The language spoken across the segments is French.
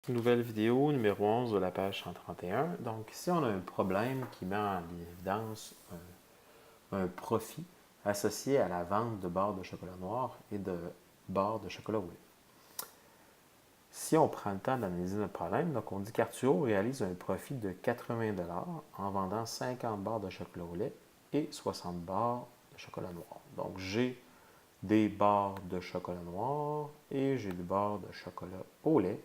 Nouvelle vidéo numéro 11 de la page 131. Donc ici, on a un problème qui met en évidence un profit associé à la vente de barres de chocolat noir et de barres de chocolat au lait. Si on prend le temps d'analyser notre problème, donc on dit qu'Arturo réalise un profit de 80 en vendant 50 barres de chocolat au lait et 60 barres de chocolat noir. Donc j'ai des barres de chocolat noir et j'ai des barres de chocolat au lait.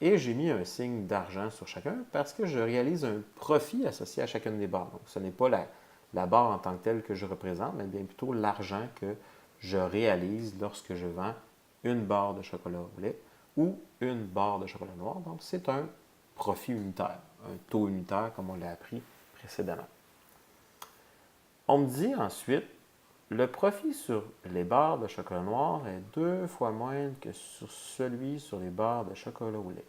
Et j'ai mis un signe d'argent sur chacun parce que je réalise un profit associé à chacune des barres. Donc, ce n'est pas la barre en tant que telle que je représente, mais bien plutôt l'argent que je réalise lorsque je vends une barre de chocolat au lait ou une barre de chocolat noir. Donc, c'est un profit unitaire, un taux unitaire comme on l'a appris précédemment. On me dit ensuite, le profit sur les barres de chocolat noir est 2 fois moindre que sur celui sur les barres de chocolat au lait.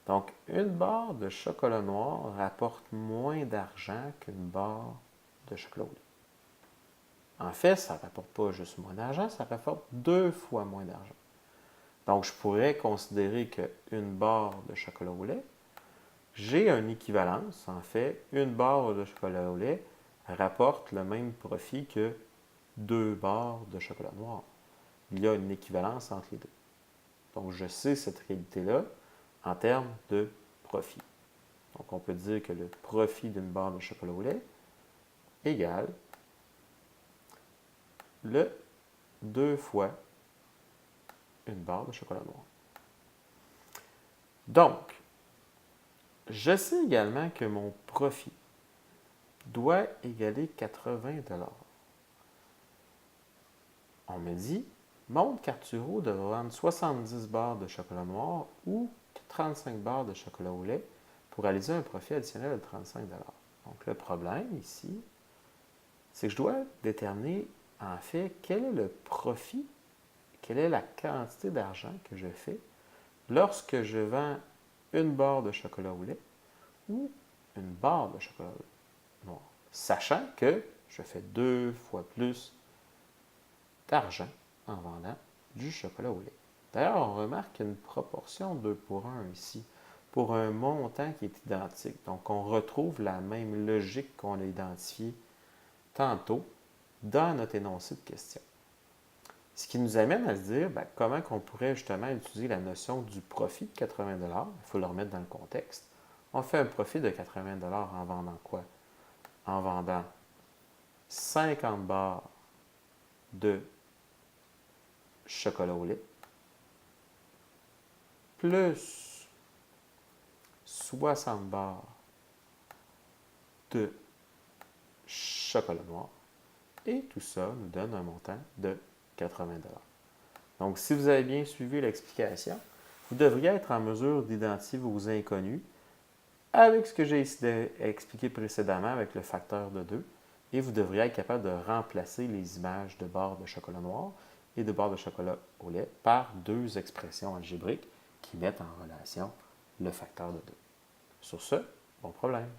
Donc, une barre de chocolat noir rapporte moins d'argent qu'une barre de chocolat au lait. En fait, ça ne rapporte pas juste moins d'argent, ça rapporte 2 fois moins d'argent. Donc, je pourrais considérer qu'une barre de chocolat au lait, j'ai une équivalence. En fait, une barre de chocolat au lait rapporte le même profit que 2 barres de chocolat noir. Il y a une équivalence entre les deux. Donc, je sais cette réalité-là en termes de profit. Donc, on peut dire que le profit d'une barre de chocolat au lait égale le 2 fois une barre de chocolat noir. Donc, je sais également que mon profit doit égaler 80 $. On me dit, montre qu'Arturo devra vendre 70 barres de chocolat noir ou 35 barres de chocolat au lait pour réaliser un profit additionnel de 35 $. Donc, le problème ici, c'est que je dois déterminer en fait quel est le profit, quelle est la quantité d'argent que je fais lorsque je vends une barre de chocolat au lait ou une barre de chocolat noir, sachant que je fais 2 fois plus d'argent en vendant du chocolat au lait. D'ailleurs, on remarque une proportion 2 pour 1 ici, pour un montant qui est identique. Donc, on retrouve la même logique qu'on a identifiée tantôt dans notre énoncé de question. Ce qui nous amène à se dire comment on pourrait justement utiliser la notion du profit de 80 $. Il faut le remettre dans le contexte. On fait un profit de 80 $ en vendant quoi? En vendant 50 barres de chocolat au lait, plus 60 barres de chocolat noir. Et tout ça nous donne un montant de 80 $. Donc, si vous avez bien suivi l'explication, vous devriez être en mesure d'identifier vos inconnus avec ce que j'ai expliqué précédemment avec le facteur de 2, et vous devriez être capable de remplacer les images de barres de chocolat noir et de barres de chocolat au lait par deux expressions algébriques qui mettent en relation le facteur de 2. Sur ce, bon problème.